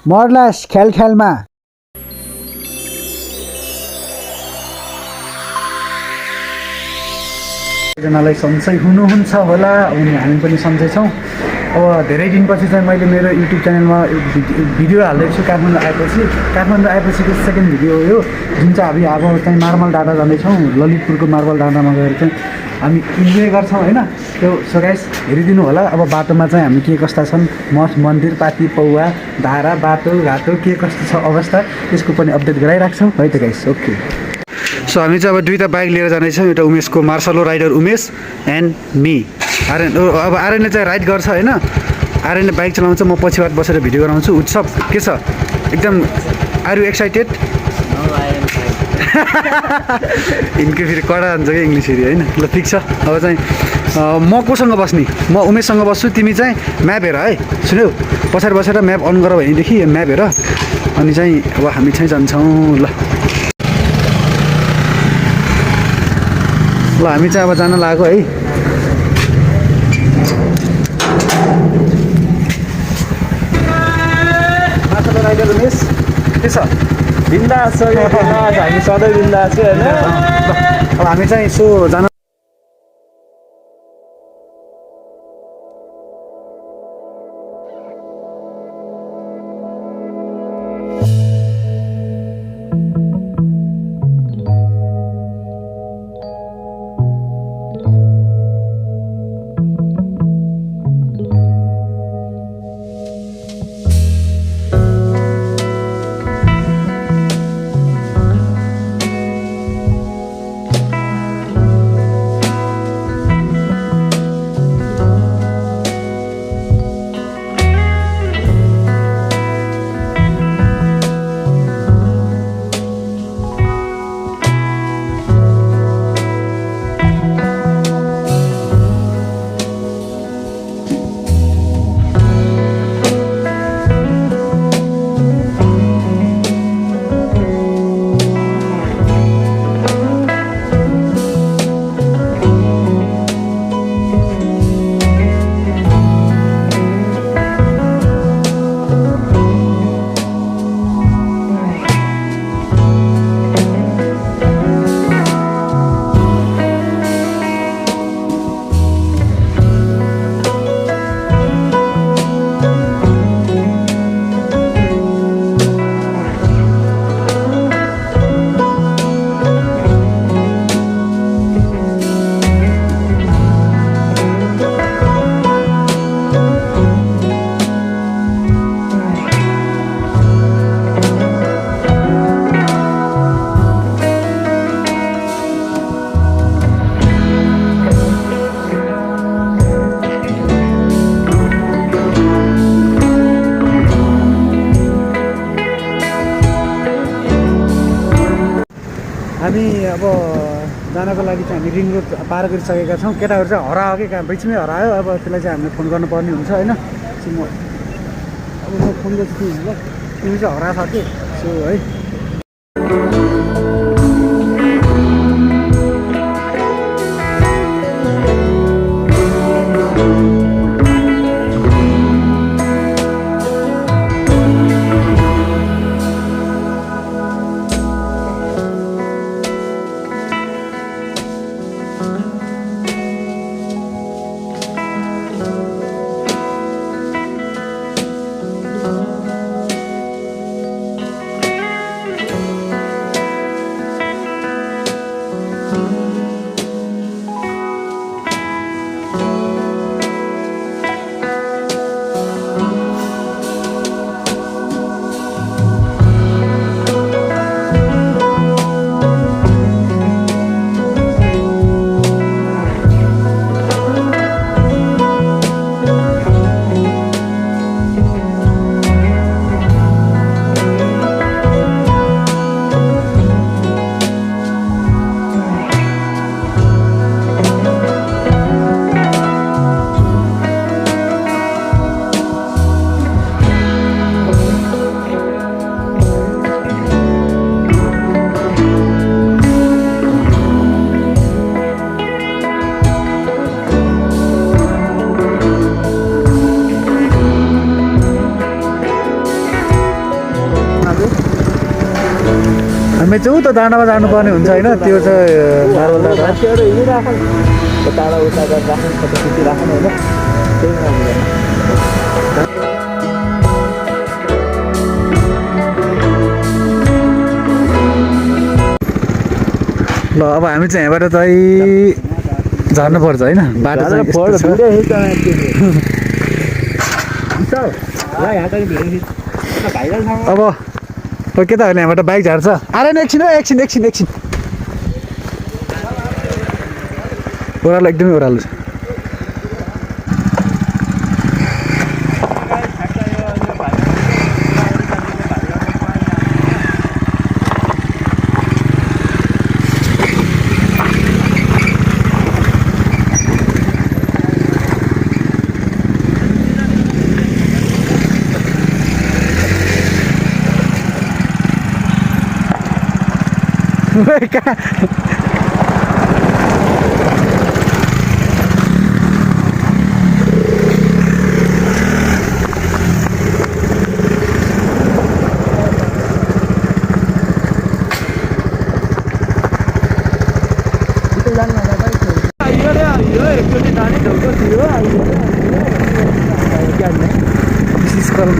मर्लास ख्याल ख्यालमा जनालाई सन्चै हुनुहुन्छ होला अनि हामी पनि सन्चै छौँ। अब धेरै दिनपछि चाहिँ मैले मेरो युट्युब च्यानलमा भिडियो हाल्दैछु काठमाडौँ आएपछिको सेकेन्ड भिडियो हो यो, जुन चाहिँ अब चाहिँ मार्बल डाँडा जाँदैछौँ। ललितपुरको मार्बल डाँडामा गएर चाहिँ हामी इन्जोय गर्छौँ होइन। त्यो सो गाइस हेरिदिनु होला। अब बाटोमा चाहिँ हामी के कस्ता छन्, मठ मन्दिर पाती पौवा धारा बाटोघाटो के कस्तो छ अवस्था, त्यसको पनि अपडेट गराइराख्छौँ है त गाइस। ओके, सो हामी चाहिँ अब दुईवटा बाइक लिएर जाँदैछौँ। एउटा उमेशको मार्सलो राइडर उमेश एन्ड मी। अब आर्यनले चाहिँ राइड गर्छ होइन, आर्यनले बाइक चलाउँछ, म पछिबाट बसेर भिडियो गराउँछु। उत्सव के छ एकदम, आर यु एक्साइटेड? यिनको फेरि कडा हुन्छ क्या इङ्ग्लिस फेरि होइन। ल ठिक छ, अब चाहिँ म कोसँग बस्ने, म उमेशसँग बस्छु, तिमी चाहिँ म्याप हेर है। सुन्यौ, पछाडि बसेर म्याप अन गर भनेदेखि म्याप हेर, अनि चाहिँ अब हामी चाहिँ जान्छौँ। ल हामी चाहिँ अब जान लागेको है। मार्सलो राइडर उमेश के छ? बिन्दास छ, हामी सधैँ बिन्दास छ होइन। अब हामी चाहिँ यसो जान हामी अब जानको लागि चाहिँ हामी रिङ रोड पार गरिसकेका छौँ। केटाहरू चाहिँ हरायो कि कहाँ बिचमै हरायो। अब त्यसलाई चाहिँ हामीले फोन गर्नुपर्ने हुन्छ होइन। अब म फोन गर्छु तिमीलाई, तिमी चाहिँ हराएको छ कि सो है। हामी चाहिँ उता डाँडामा जानुपर्ने हुन्छ होइन त्यो चाहिँ मार्बल डाँडा मान्छेहरू हिँडिराख्नु टाढा उता गरेर राख्नु फोटो खिचिराख्नु होइन त्यही राम्रो ल अब हामी चाहिँ यहाँबाट चाहिँ झर्नुपर्छ होइन बाटो चाहिँ यस्तो छ। अब केटाहरूले यहाँबाट बाइक झार्छ आएर एकछिन हो एकछिन ओह्रालो एकदमै ओह्रालो छ।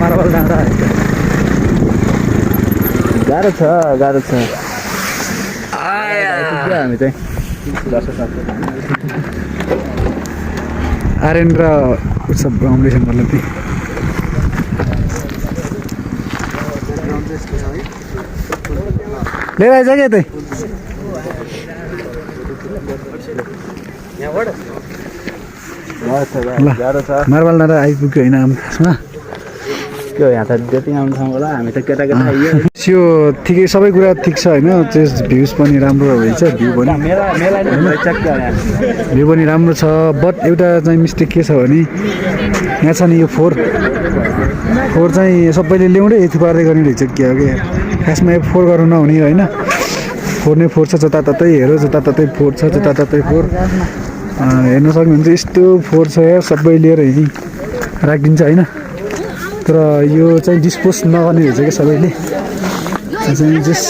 मार्बल डाँडा गाह्रो छ हामी चाहिँ आर्यन र उत्सव फाउन्डेसन मतलब ती लिएर आइज क्या त्यही गाह्रो छ मार्बल डाँडा आइपुग्यो होइन खासमा त्यो यहाँ त जति आउनु ठाउँ होला हामी त केटा यो ठिकै सबै कुरा ठिक छ होइन त्यस भ्युज पनि राम्रो रहेछ भ्यू पनि राम्रो छ बट एउटा चाहिँ मिस्टेक के छ भने यहाँ छ नि यो फोर चाहिँ सबैले ल्याउँदै यति पार्दै गर्ने रहेछ क्या हो क्या खासमा यो फोर गर्नु नहुने होइन फोर नै फोर छ जताततै हेरो जताततै फोर छ जताततै फोर हेर्न सक्नुहुन्छ यस्तो फोर छ यार सबै लिएर हिँडी राखिदिन्छ होइन तर यो चाहिँ डिस्पोज नगर्ने रहेछ क्या सबैले चाहिँ जस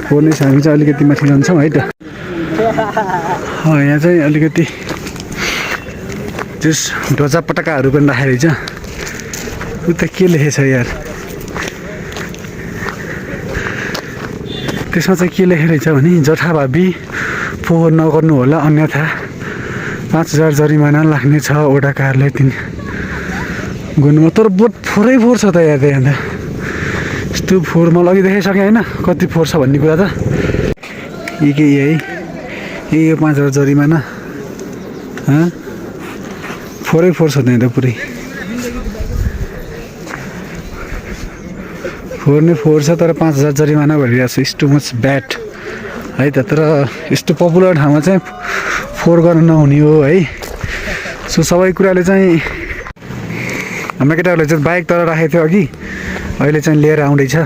फोर्ने छ हामी चाहिँ अलिकति माथि जान्छौँ है त यहाँ चाहिँ अलिकति जस ढोजा पटकाहरू पनि राखेको रहेछ उता के लेखेछ यार त्यसमा चाहिँ के लेखेको रहेछ भने जथाभावी फोहोर नगर्नु होला अन्यथा 5,000 जरिमाना लाग्ने छ वडा कार्यालय 3 गुणमा तर बोट फोरै फोहोर छ त यहाँ त यस्तो फोहोर मैले अघि देखाइसकेँ होइन कति फोहोर छ भन्ने कुरा त यही है यो 5,000 जरिमाना फोहोरै फोहोर छ त यहाँ त पुरै फोहोर नै फोहोर छ तर 5,000 जरिमाना भनिरहेको छ इट्स टु मच ब्याड है त तर यस्तो पपुलर ठाउँमा चाहिँ फोहोर गर्न नहुने हो है सो सबै कुराले चाहिँ हाम्रो केटाहरूले चाहिँ बाइक तर राखेको थियो अघि अहिले चाहिँ लिएर आउँदैछ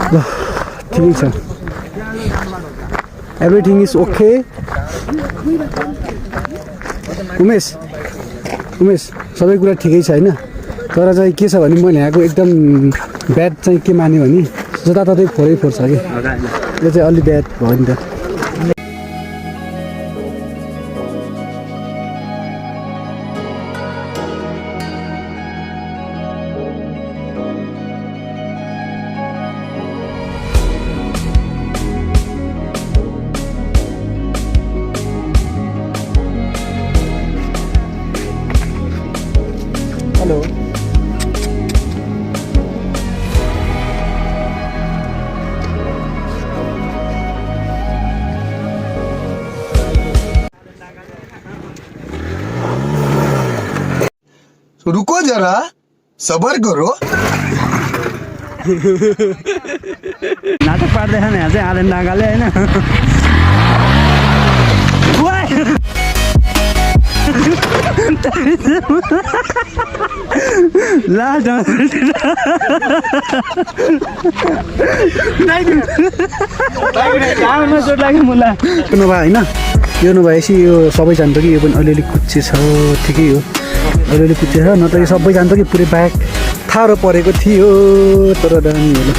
ल ठिकै छ एभ्रिथिङ इज ओके उमेश सबै कुरा ठिकै छ होइन तर चाहिँ के छ भने मैले यहाँको एकदम ब्याड चाहिँ के मान्यो भने जताततै फोहोरै फोहोर छ कि यो चाहिँ अलि ब्याड भयो नि त हेलो रुको जरा सबर करो नाटक पार्दैछ नि यहाँ चाहिँ आर्यन ढाकाले होइन नभए होइन यो नभएपछि यो सबै जान्छ कि यो पनि अलिअलि कुच्चे छ ठिकै हो अलिअलि कुच्चे छ नत्र यो सबै जान्छ कि पुरै ब्याग थारो परेको थियो तर दामी होला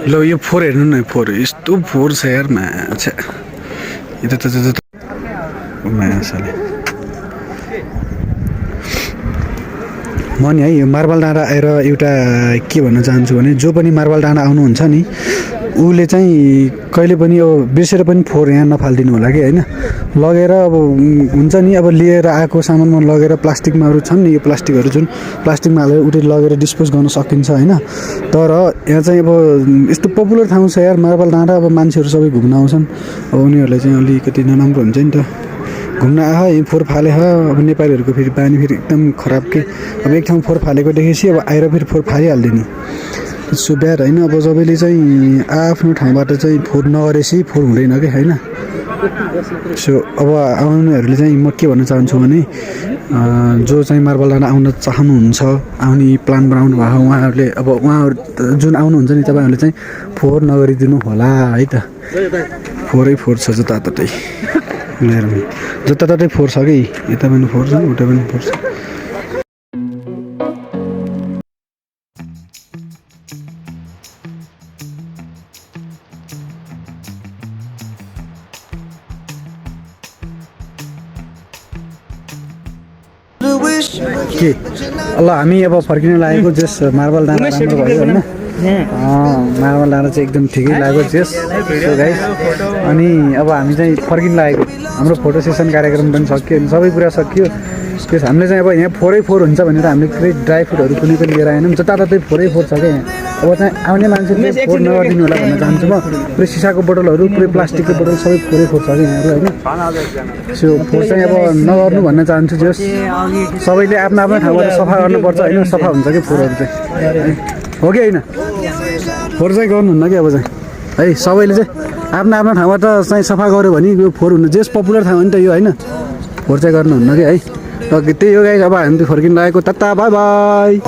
ल यो फोर हेर्नु न फोर यस्तो फोर छ यार माछा यो त माछाले म नि है यो मार्बल डाँडा आएर एउटा के भन्न चाहन्छु भने जो पनि मार्बल डाँडा आउनुहुन्छ नि उसले चाहिँ कहिले पनि अब बिर्सेर पनि फोहोर यहाँ नफालिदिनु होला कि होइन लगेर अब हुन्छ नि अब लिएर आएको सामानमा लगेर प्लास्टिकमाहरू छन् नि यो प्लास्टिकहरू जुन प्लास्टिकमा हालेर उठे लगेर डिस्पोज गर्न सकिन्छ होइन तर यहाँ चाहिँ अब यस्तो पपुलर ठाउँ छ यार मार्बल डाँडा अब मान्छेहरू सबै घुम्न आउँछन् अब उनीहरूलाई चाहिँ अलिकति नराम्रो हुन्छ नि त घुम्न आयो फोहोर फाले अब नेपालीहरूको फेरि बानी फेरि एकदम खराब के अब एक ठाउँ फोहोर फालेको देखेपछि अब आएर फेरि फोहोर फालिहाल्दैन सो ब्याड होइन अब सबैले चाहिँ आफ्नो ठाउँबाट चाहिँ फोहोर नगरेपछि फोहोर हुँदैन कि होइन सो अब आउनेहरूले चाहिँ म के भन्न चाहन्छु भने जो चाहिँ मार्बल डाँडा आउन चाहनुहुन्छ आउने प्लान बनाउनु भएको उहाँहरूले अब उहाँहरू जुन आउनुहुन्छ नि तपाईँहरूले चाहिँ फोहोर नगरिदिनु होला है त फोहोरै फोहोर छ जताततै जताततै फोहोर छ कि यता पनि फोहोर छ उता पनि फोहोर छ के ल हामी अब फर्किन लागेको जेस मार्बल डाँडा राम्रो भयो होइन मार्बल डाँडा चाहिँ एकदम ठिकै लाग्यो जेस सो गाइस अनि अब हामी चाहिँ फर्किन लागेको हाम्रो फोटो सेसन कार्यक्रम पनि सकियो अनि सबै कुरा सकियो त्यस हामीले चाहिँ अब यहाँ फोहोरै फोहोर हुन्छ भनेर हामीले पुरै ड्राई फ्रुटहरू कुनै पनि लिएर आएनौँ जताततै फोहोरै फोहोर छ क्या यहाँ अब चाहिँ आउने मान्छेले फोहोर नगरिदिनु होला भन्न चाहन्छु म पुरै सिसाको बोतलहरू पुरै प्लास्टिकको बोतल सबै फोहोरै फोहोर छ कि यहाँहरू होइन सो फोहोर चाहिँ अब नगर्नु भन्न चाहन्छु जस सबैले आफ्नो आफ्नो ठाउँबाट सफा गर्नुपर्छ होइन सफा हुन्छ कि फोहोरहरू चाहिँ हो कि होइन फोहोर चाहिँ गर्नुहुन्न कि अब चाहिँ है सबैले चाहिँ आफ्नो आफ्नो ठाउँबाट चाहिँ सफा गऱ्यो भने यो फोहोर हुनु जेस पपुलर ठाउँ हो नि त यो होइन फोहोर चाहिँ गर्नुहुन्न कि है त्यही हो गाइस अब हामी फर्किन लागेको टाटा बाई बाई